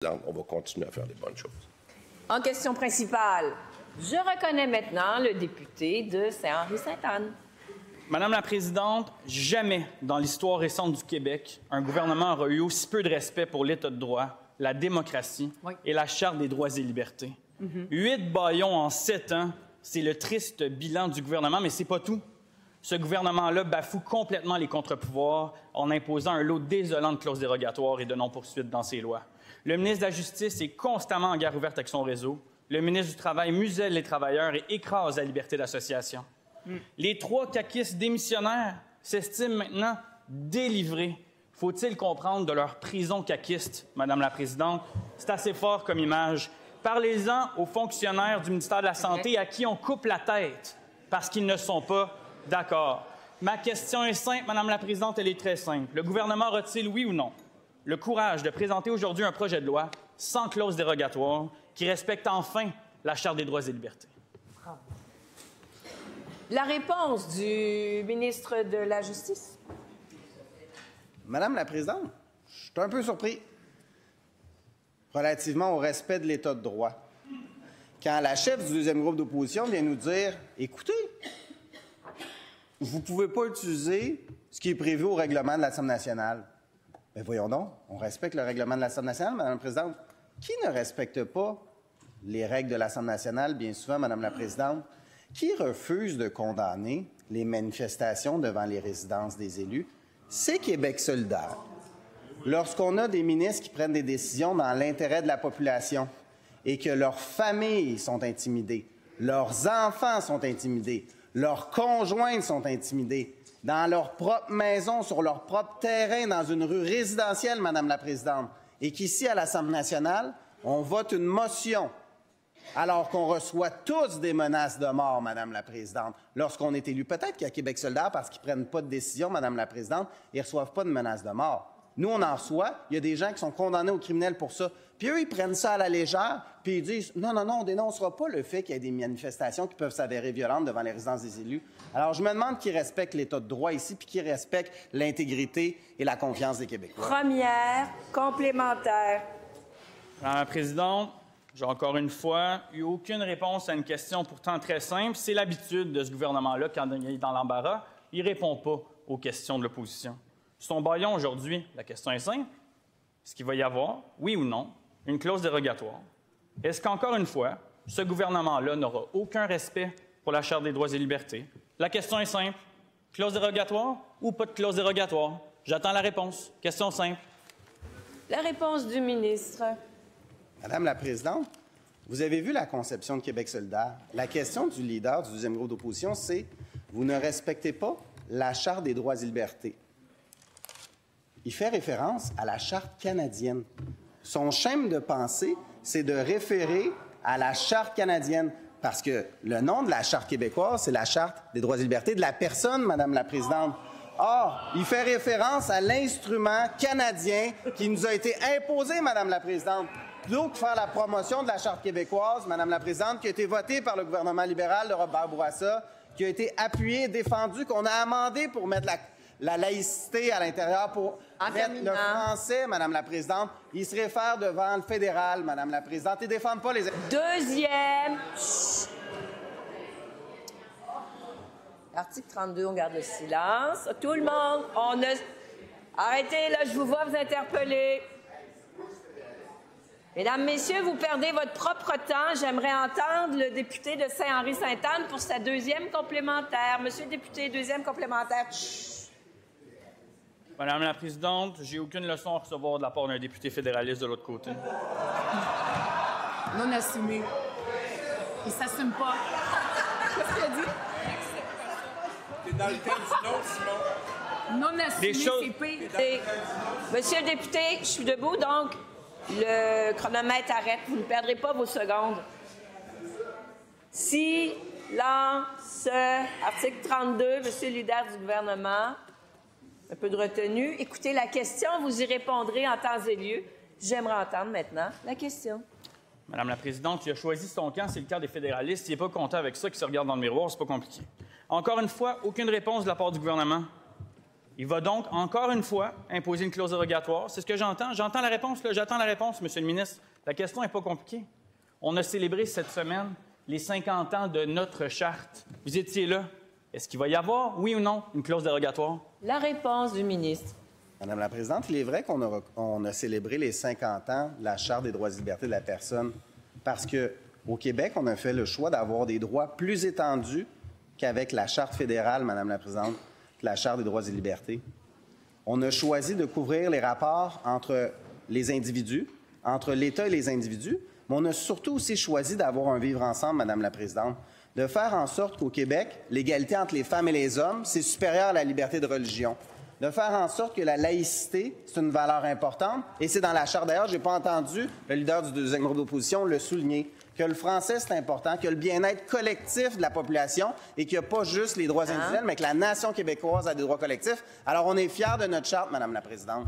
On va continuer à faire des bonnes choses. En question principale, je reconnais maintenant le député de Saint-Henri-Sainte-Anne. Madame la Présidente, jamais dans l'histoire récente du Québec, un gouvernement aura eu aussi peu de respect pour l'État de droit, la démocratie et la Charte des droits et libertés. 8 bâillons en 7 ans, c'est le triste bilan du gouvernement, mais c'est pas tout. Ce gouvernement-là bafoue complètement les contre-pouvoirs en imposant un lot désolant de clauses dérogatoires et de non-poursuites dans ses lois. Le ministre de la Justice est constamment en guerre ouverte avec son réseau. Le ministre du Travail muselle les travailleurs et écrase la liberté d'association. Les 3 caquistes démissionnaires s'estiment maintenant délivrés. Faut-il comprendre de leur prison caquiste, Madame la Présidente? C'est assez fort comme image. Parlez-en aux fonctionnaires du ministère de la Santé à qui on coupe la tête parce qu'ils ne sont pas d'accord. Ma question est simple, Madame la Présidente, elle est très simple. Le gouvernement aura-t-il, oui ou non, le courage de présenter aujourd'hui un projet de loi sans clause dérogatoire qui respecte enfin la Charte des droits et libertés? La réponse du ministre de la Justice. Madame la Présidente, je suis un peu surpris relativement au respect de l'État de droit. Quand la chef du deuxième groupe d'opposition vient nous dire « Écoutez, vous ne pouvez pas utiliser ce qui est prévu au règlement de l'Assemblée nationale. » Bien, voyons donc, on respecte le règlement de l'Assemblée nationale, Madame la Présidente. Qui ne respecte pas les règles de l'Assemblée nationale, bien souvent, Madame la Présidente? Qui refuse de condamner les manifestations devant les résidences des élus? C'est Québec solidaire. Lorsqu'on a des ministres qui prennent des décisions dans l'intérêt de la population et que leurs familles sont intimidées, leurs enfants sont intimidés, leurs conjointes sont intimidés, dans leur propre maison, sur leur propre terrain, dans une rue résidentielle, Madame la Présidente, et qu'ici, à l'Assemblée nationale, on vote une motion alors qu'on reçoit tous des menaces de mort, Madame la Présidente, lorsqu'on est élu. Peut-être qu'à Québec solidaire, parce qu'ils ne prennent pas de décision, Madame la Présidente, ils ne reçoivent pas de menaces de mort. Nous, on en reçoit. Il y a des gens qui sont condamnés au criminel pour ça. Puis eux, ils prennent ça à la légère, puis ils disent « Non, non, non, on ne dénoncera pas le fait qu'il y ait des manifestations qui peuvent s'avérer violentes devant les résidences des élus. » Alors, je me demande qui respecte l'État de droit ici, puis qui respecte l'intégrité et la confiance des Québécois. Première, complémentaire. Madame la Présidente, j'ai encore une fois eu aucune réponse à une question pourtant très simple. C'est l'habitude de ce gouvernement-là, quand il est dans l'embarras, il ne répond pas aux questions de l'opposition. Son bâillon aujourd'hui, la question est simple. Est-ce qu'il va y avoir, oui ou non, une clause dérogatoire? Est-ce qu'encore une fois, ce gouvernement-là n'aura aucun respect pour la Charte des droits et libertés? La question est simple. Clause dérogatoire ou pas de clause dérogatoire? J'attends la réponse. Question simple. La réponse du ministre. Madame la Présidente, vous avez vu la conception de Québec solidaire. La question du leader du deuxième groupe d'opposition, c'est « Vous ne respectez pas la Charte des droits et libertés. » Il fait référence à la Charte canadienne. Son schème de pensée, c'est de référer à la Charte canadienne, parce que le nom de la Charte québécoise, c'est la Charte des droits et libertés de la personne, Madame la Présidente. Or, il fait référence à l'instrument canadien qui nous a été imposé, Madame la Présidente. Plutôt que faire la promotion de la Charte québécoise, Madame la Présidente, qui a été votée par le gouvernement libéral de Robert Bourassa, qui a été appuyée, défendue, qu'on a amendé pour mettre la laïcité à l'intérieur, pour mettre le français, Madame la Présidente. Ils se réfèrent devant le fédéral, Madame la Présidente. Ils ne défendent pas les... Deuxième. Article 32, on garde le silence. Tout le monde, Arrêtez, là, je vous vois vous interpeller. Mesdames, Messieurs, vous perdez votre propre temps. J'aimerais entendre le député de Saint-Henri-Sainte-Anne pour sa deuxième complémentaire. Monsieur le député, deuxième complémentaire. Chut. Madame la Présidente, j'ai aucune leçon à recevoir de la part d'un député fédéraliste de l'autre côté. Non assumé. Il s'assume pas. Qu'est-ce qu'il a dit? T'es dans le thème du non, Simon. Non assumé, c'est pire. Monsieur le député, je suis debout, donc le chronomètre arrête. Vous ne perdrez pas vos secondes. Silence. Article 32, Monsieur le leader du gouvernement. Un peu de retenue. Écoutez la question, vous y répondrez en temps et lieu. J'aimerais entendre maintenant la question. Madame la Présidente, il a choisi son camp, c'est le camp des fédéralistes. Il n'est pas content avec ça, qu'il se regarde dans le miroir, c'est pas compliqué. Encore une fois, aucune réponse de la part du gouvernement. Il va donc, encore une fois, imposer une clause dérogatoire. C'est ce que j'entends. J'entends la réponse, là. J'attends la réponse, Monsieur le ministre. La question n'est pas compliquée. On a célébré cette semaine les 50 ans de notre charte. Vous étiez là. Est-ce qu'il va y avoir, oui ou non, une clause dérogatoire? La réponse du ministre. Madame la Présidente, il est vrai qu'on a célébré les 50 ans de la Charte des droits et libertés de la personne parce qu'au Québec, on a fait le choix d'avoir des droits plus étendus qu'avec la Charte fédérale, Madame la Présidente, la Charte des droits et libertés. On a choisi de couvrir les rapports entre les individus, entre l'État et les individus, mais on a surtout aussi choisi d'avoir un vivre ensemble, Madame la Présidente, de faire en sorte qu'au Québec, l'égalité entre les femmes et les hommes, c'est supérieur à la liberté de religion. De faire en sorte que la laïcité, c'est une valeur importante. Et c'est dans la Charte. D'ailleurs, je n'ai pas entendu le leader du deuxième groupe d'opposition le souligner, que le français, c'est important, que le bien-être collectif de la population et qu'il n'y a pas juste les droits individuels, mais que la nation québécoise a des droits collectifs. Alors, on est fiers de notre Charte, Madame la Présidente.